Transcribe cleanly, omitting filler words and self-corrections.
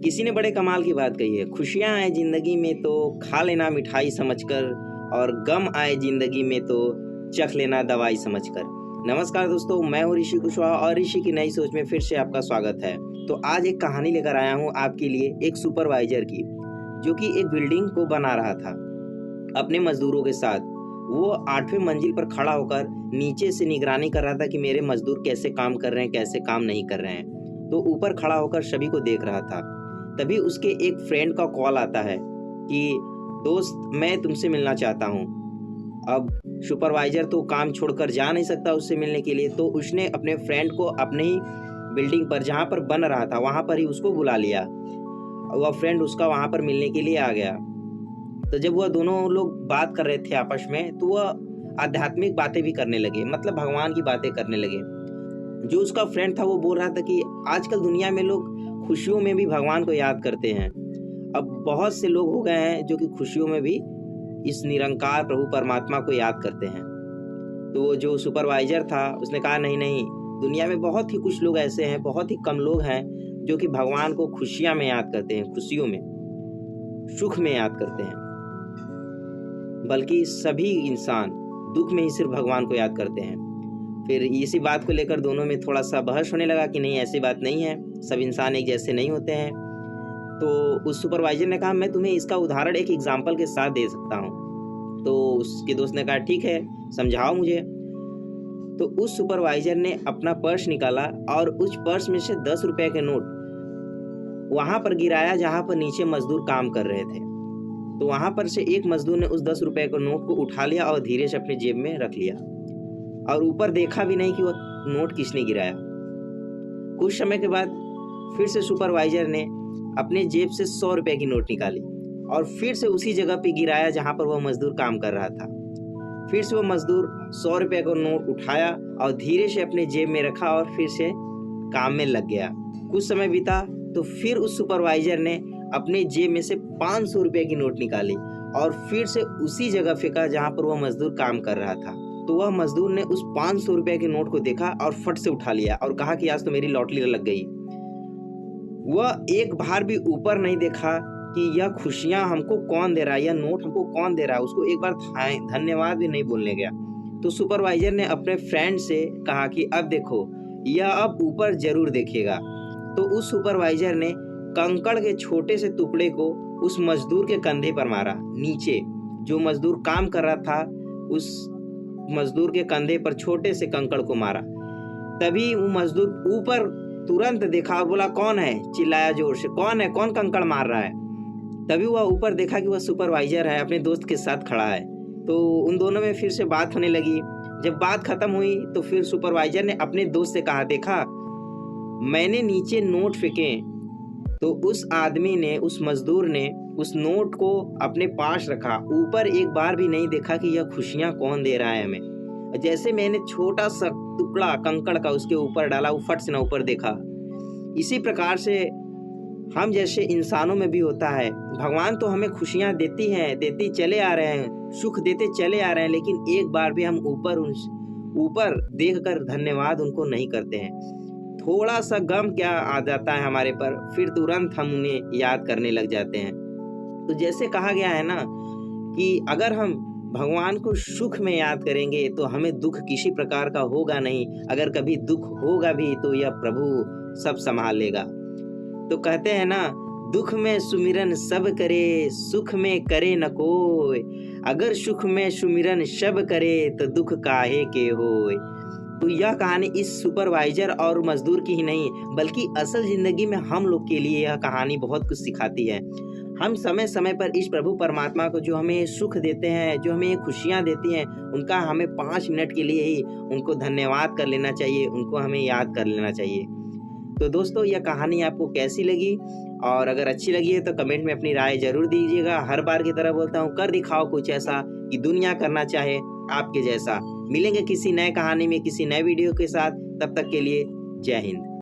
किसी ने बड़े कमाल की बात कही है, खुशियाँ आए ज़िंदगी में तो खा लेना मिठाई समझकर और गम आए ज़िंदगी में तो चख लेना दवाई समझकर। नमस्कार दोस्तों, मैं हूँ ऋषि कुशवाहा और ऋषि की नई सोच में फिर से आपका स्वागत है। तो आज एक कहानी लेकर आया हूँ आपके लिए एक सुपरवाइजर की, जो कि एक बिल्डिंग को बना रहा था अपने मजदूरों के साथ। वो 8वें मंजिल पर खड़ा होकर नीचे से निगरानी कर रहा था कि मेरे मजदूर कैसे काम कर रहे हैं, कैसे काम नहीं कर रहे हैं। तो ऊपर खड़ा होकर सभी को देख रहा था। तभी उसके एक फ्रेंड का कॉल आता है कि दोस्त, मैं तुमसे मिलना चाहता हूँ। अब सुपरवाइजर तो काम छोड़कर जा नहीं सकता उससे मिलने के लिए, तो उसने अपने फ्रेंड को अपने ही बिल्डिंग पर जहाँ पर बन रहा था वहाँ पर ही उसको बुला लिया। वह फ्रेंड उसका वहाँ पर मिलने के लिए आ गया। तो जब वह दोनों लोग बात कर रहे थे आपस में, तो वह आध्यात्मिक बातें भी करने लगे, मतलब भगवान की बातें करने लगे। जो उसका फ्रेंड था वो बोल रहा था कि आजकल दुनिया में लोग खुशियों में भी भगवान को याद करते हैं। अब बहुत से लोग हो गए हैं जो कि खुशियों में भी इस निरंकार प्रभु परमात्मा को याद करते हैं। तो वो जो सुपरवाइजर था उसने कहा नहीं नहीं, दुनिया में बहुत ही कुछ लोग ऐसे हैं, बहुत ही कम लोग हैं जो कि भगवान को खुशियां में याद करते हैं, खुशियों में, सुख में याद करते हैं। बल्कि सभी इंसान दुख में ही सिर्फ भगवान को याद करते हैं। फिर इसी बात को लेकर दोनों में थोड़ा सा बहस होने लगा कि नहीं, ऐसी बात नहीं है, सब इंसान एक जैसे नहीं होते हैं। तो उस सुपरवाइजर ने कहा मैं तुम्हें इसका उदाहरण एक एग्जाम्पल के साथ दे सकता हूँ। तो उसके दोस्त ने कहा ठीक है, समझाओ मुझे। तो उस सुपरवाइजर ने अपना पर्स निकाला और उस पर्स में से 10 रुपए के नोट वहां पर गिराया जहां पर नीचे मजदूर काम कर रहे थे। तो वहां पर से एक मजदूर ने उस 10 रुपए के नोट को उठा लिया और धीरे से अपनी जेब में रख लिया और ऊपर देखा भी नहीं कि वह नोट किसने गिराया। कुछ समय के बाद फिर से सुपरवाइजर ने अपने जेब से 100 रुपए की नोट निकाली और फिर से उसी जगह पे गिराया जहां पर वह मजदूर काम कर रहा था। फिर से वह मजदूर 100 रुपए का नोट उठाया और धीरे से अपने जेब में रखा और फिर से काम में लग गया। कुछ समय बीता तो फिर उस सुपरवाइजर ने अपने जेब में से 500 रुपए की नोट निकाली और फिर से उसी जगह फेंका जहां पर वह मजदूर काम कर रहा था। तो वह मजदूर ने उस 500 रुपए के नोट को देखा और फट से उठा लिया और कहा कि आज तो मेरी लॉटरी लग गई। वह एक बार भी ऊपर नहीं देखा कि यह खुशियां हमको कौन दे रहा है, यह नोट हमको कौन दे रहा है। उसको एक बार धन्यवाद भी नहीं बोलने गया। तो सुपरवाइजर ने अपने फ्रेंड से कहा कि अब देखो, यह अब ऊपर जरूर देखेगा। तो उस सुपरवाइजर ने कंकड़ के छोटे से टुकड़े को उस मजदूर के कंधे पर मारा। नीचे जो मजदूर काम कर रहा था उस मजदूर के कंधे पर छोटे से कंकड़ को मारा। तभी वो मजदूर ऊपर तुरंत देखा और बोला कौन है, चिल्लाया जोर से, कौन है, कौन कंकड़ मार रहा है। तभी वह ऊपर देखा कि वह सुपरवाइजर है, अपने दोस्त के साथ खड़ा है। तो उन दोनों में फिर से बात होने लगी। जब बात खत्म हुई तो फिर सुपरवाइजर ने अपने दोस्त से कहा, देखा मैंने नीचे नोट फेंके। तो उस आदमी ने, उस मजदूर ने उस नोट को अपने पास रखा, ऊपर एक बार भी नहीं देखा कि यह खुशियां कौन दे रहा है हमें। जैसे मैंने छोटा सा टुकड़ा कंकड़ का उसके ऊपर डाला, वो फट से ना ऊपर देखा। इसी प्रकार से हम जैसे इंसानों में भी होता है। भगवान तो हमें खुशियां देती हैं, देती चले आ रहे हैं, सुख देते चले आ रहे हैं, लेकिन एक बार भी हम ऊपर देखकर धन्यवाद उनको नहीं करते हैं। थोड़ा सा गम क्या आ जाता है हमारे पर, फिर तुरंत हम उन्हें याद करने लग जाते हैं। तो जैसे कहा गया है ना कि अगर हम भगवान को सुख में याद करेंगे तो हमें दुख किसी प्रकार का होगा नहीं। अगर कभी दुख होगा भी तो यह प्रभु सब संभाल लेगा। तो कहते हैं ना, दुख में सुमिरन सब करे, सुख में करे न कोई। अगर सुख में सुमिरन सब करे तो दुख काहे के होए। तो यह कहानी इस सुपरवाइजर और मजदूर की ही नहीं, बल्कि असल जिंदगी में हम लोग के लिए यह कहानी बहुत कुछ सिखाती है। हम समय समय पर इस प्रभु परमात्मा को, जो हमें सुख देते हैं, जो हमें खुशियां देती हैं, उनका हमें 5 मिनट के लिए ही उनको धन्यवाद कर लेना चाहिए, उनको हमें याद कर लेना चाहिए। तो दोस्तों, यह कहानी आपको कैसी लगी? और अगर अच्छी लगी है तो कमेंट में अपनी राय जरूर दीजिएगा। हर बार की तरह बोलता हूँ, कर दिखाओ कुछ ऐसा कि दुनिया करना चाहे आपके जैसा। मिलेंगे किसी नए कहानी में, किसी नए वीडियो के साथ। तब तक के लिए जय हिंद।